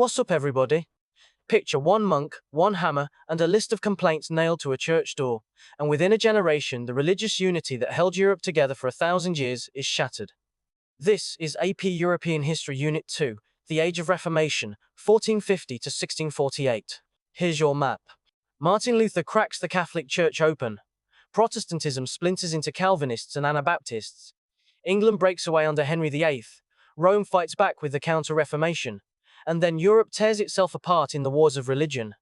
What's up, everybody? Picture one monk, one hammer, and a list of complaints nailed to a church door, and within a generation, the religious unity that held Europe together for 1,000 years is shattered. This is AP European History Unit 2, The Age of Reformation, 1450 to 1648. Here's your map. Martin Luther cracks the Catholic Church open. Protestantism splinters into Calvinists and Anabaptists. England breaks away under Henry VIII. Rome fights back with the Counter-Reformation. And then Europe tears itself apart in the wars of religion.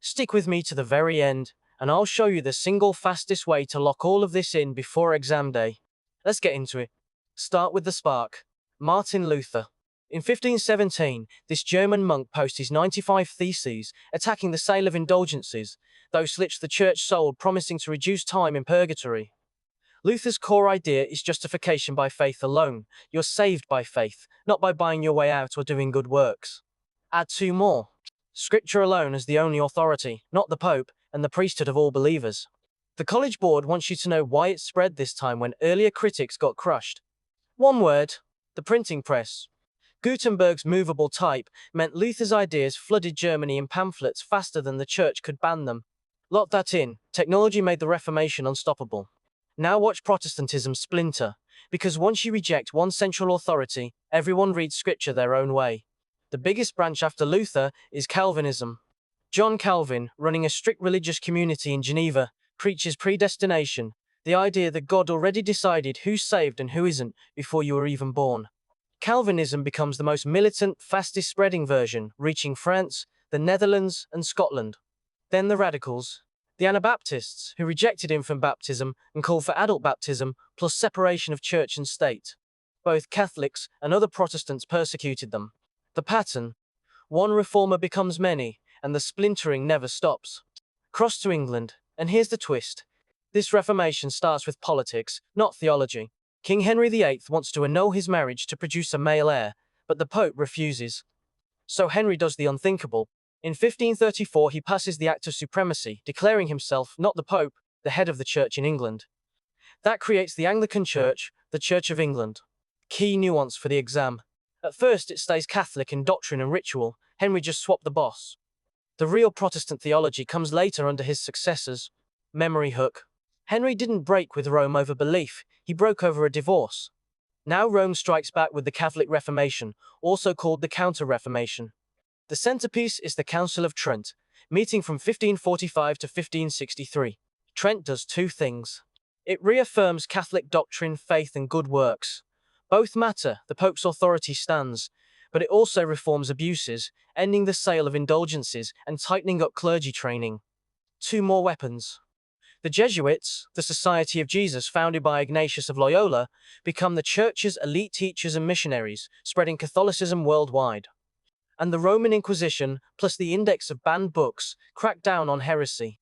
Stick with me to the very end, and I'll show you the single fastest way to lock all of this in before exam day. Let's get into it. Start with the spark. Martin Luther. In 1517, this German monk posted his 95 Theses, attacking the sale of indulgences, though slits the church sold, promising to reduce time in purgatory. Luther's core idea is justification by faith alone. You're saved by faith, not by buying your way out or doing good works. Add two more. Scripture alone as the only authority, not the Pope, and the priesthood of all believers. The College Board wants you to know why it spread this time when earlier critics got crushed. One word: the printing press. Gutenberg's movable type meant Luther's ideas flooded Germany in pamphlets faster than the church could ban them. Lock that in. Technology made the Reformation unstoppable. Now watch Protestantism splinter, because once you reject one central authority, everyone reads Scripture their own way. The biggest branch after Luther is Calvinism. John Calvin, running a strict religious community in Geneva, preaches predestination, the idea that God already decided who's saved and who isn't before you were even born. Calvinism becomes the most militant, fastest spreading version, reaching France, the Netherlands, and Scotland. Then the radicals. The Anabaptists, who rejected infant baptism and called for adult baptism, plus separation of church and state. Both Catholics and other Protestants persecuted them. The pattern: one reformer becomes many, and the splintering never stops. Cross to England, and here's the twist. This Reformation starts with politics, not theology. King Henry VIII wants to annul his marriage to produce a male heir, but the Pope refuses. So Henry does the unthinkable. In 1534, he passes the Act of Supremacy, declaring himself, not the Pope, the head of the Church in England. That creates the Anglican Church, the Church of England. Key nuance for the exam. At first, it stays Catholic in doctrine and ritual. Henry just swapped the boss. The real Protestant theology comes later under his successors. Memory hook. Henry didn't break with Rome over belief, he broke over a divorce. Now Rome strikes back with the Catholic Reformation, also called the Counter-Reformation. The centerpiece is the Council of Trent, meeting from 1545 to 1563. Trent does two things. It reaffirms Catholic doctrine, faith, and good works. Both matter, the Pope's authority stands, but it also reforms abuses, ending the sale of indulgences and tightening up clergy training. Two more weapons. The Jesuits, the Society of Jesus founded by Ignatius of Loyola, become the Church's elite teachers and missionaries, spreading Catholicism worldwide. And the Roman Inquisition, plus the index of banned books, crack down on heresy.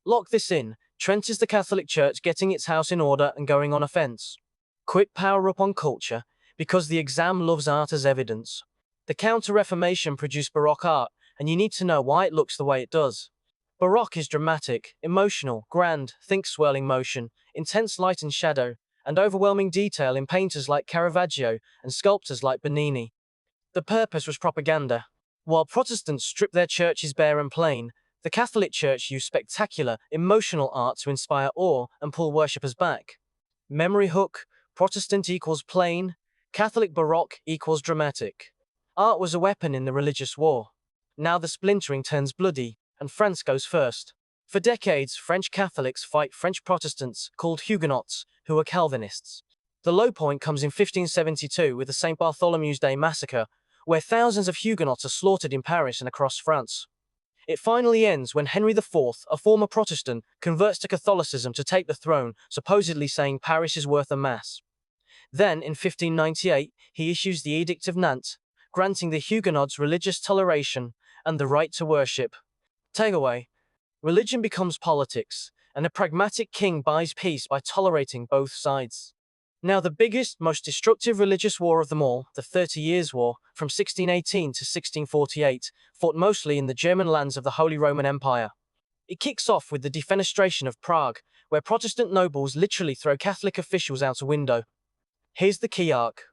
Lock this in: Trent is the Catholic Church getting its house in order and going on offense. Quick power up on culture, because the exam loves art as evidence. The Counter-Reformation produced Baroque art, and you need to know why it looks the way it does. Baroque is dramatic, emotional, grand, think-swirling motion, intense light and shadow, and overwhelming detail in painters like Caravaggio and sculptors like Bernini. The purpose was propaganda. While Protestants stripped their churches bare and plain, the Catholic Church used spectacular, emotional art to inspire awe and pull worshippers back. Memory hook: Protestant equals plain, Catholic Baroque equals dramatic. Art was a weapon in the religious war. Now the splintering turns bloody, and France goes first. For decades, French Catholics fight French Protestants, called Huguenots, who are Calvinists. The low point comes in 1572 with the St. Bartholomew's Day massacre, where thousands of Huguenots are slaughtered in Paris and across France. It finally ends when Henry IV, a former Protestant, converts to Catholicism to take the throne, supposedly saying Paris is worth a mass. Then, in 1598, he issues the Edict of Nantes, granting the Huguenots religious toleration and the right to worship. Takeaway: religion becomes politics, and a pragmatic king buys peace by tolerating both sides. Now the biggest, most destructive religious war of them all, the 30 Years' War, from 1618 to 1648, fought mostly in the German lands of the Holy Roman Empire. It kicks off with the defenestration of Prague, where Protestant nobles literally throw Catholic officials out a window. Here's the key arc.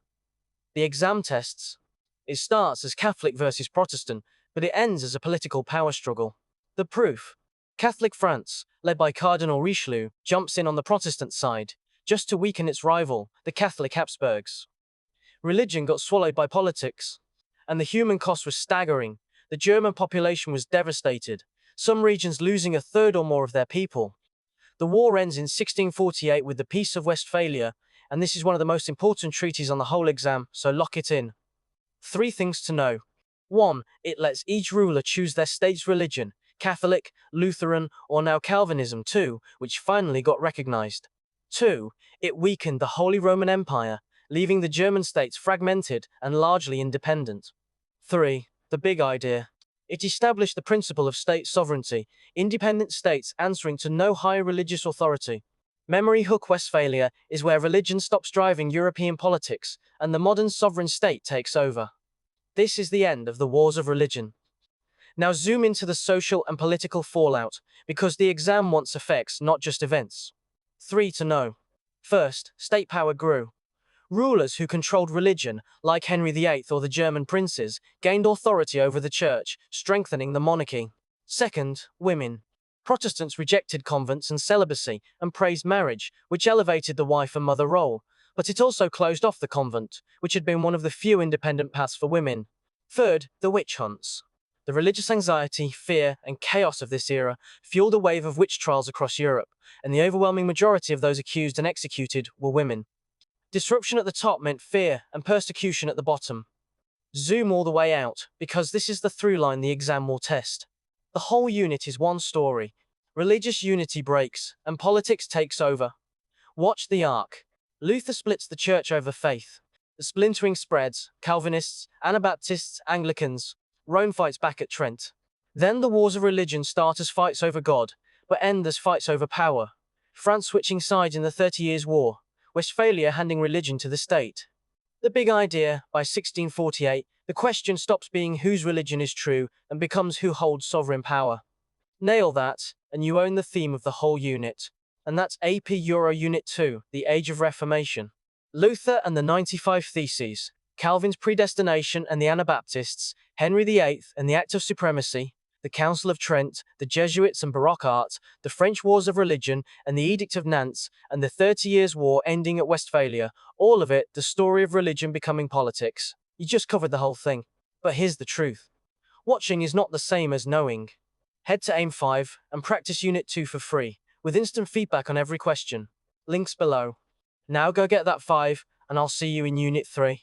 The exam tests. It starts as Catholic versus Protestant, but it ends as a political power struggle. The proof: Catholic France, led by Cardinal Richelieu, jumps in on the Protestant side, just to weaken its rival, the Catholic Habsburgs. Religion got swallowed by politics, and the human cost was staggering. The German population was devastated, some regions losing a third or more of their people. The war ends in 1648 with the Peace of Westphalia, and this is one of the most important treaties on the whole exam, so lock it in. 3 things to know. 1. It lets each ruler choose their state's religion, Catholic, Lutheran, or now Calvinism too, which finally got recognized. 2. It weakened the Holy Roman Empire, leaving the German states fragmented and largely independent. 3. The big idea. It established the principle of state sovereignty, independent states answering to no higher religious authority. Memory hook: Westphalia is where religion stops driving European politics, and the modern sovereign state takes over. This is the end of the wars of religion. Now zoom into the social and political fallout, because the exam wants effects, not just events. 3 to know. First, state power grew. Rulers who controlled religion, like Henry VIII or the German princes, gained authority over the church, strengthening the monarchy. Second, women. Protestants rejected convents and celibacy and praised marriage, which elevated the wife and mother role, but it also closed off the convent, which had been one of the few independent paths for women. Third, the witch hunts. The religious anxiety, fear, and chaos of this era fueled a wave of witch trials across Europe, and the overwhelming majority of those accused and executed were women. Disruption at the top meant fear and persecution at the bottom. Zoom all the way out, because this is the through line the exam will test. The whole unit is one story. Religious unity breaks, and politics takes over. Watch the arc. Luther splits the church over faith. The splintering spreads: Calvinists, Anabaptists, Anglicans. Rome fights back at Trent. Then the wars of religion start as fights over God, but end as fights over power. France switching sides in the 30 Years' War. Westphalia handing religion to the state. The big idea: by 1648, the question stops being whose religion is true and becomes who holds sovereign power. Nail that, and you own the theme of the whole unit. And that's AP Euro Unit 2, the Age of Reformation. Luther and the 95 Theses, Calvin's predestination and the Anabaptists, Henry VIII and the Act of Supremacy, the Council of Trent, the Jesuits and Baroque Art, the French Wars of Religion and the Edict of Nantes, and the 30 Years' War ending at Westphalia, all of it the story of religion becoming politics. You just covered the whole thing. But here's the truth. Watching is not the same as knowing. Head to AIM 5 and practice Unit 2 for free, with instant feedback on every question. Links below. Now go get that 5, and I'll see you in Unit 3.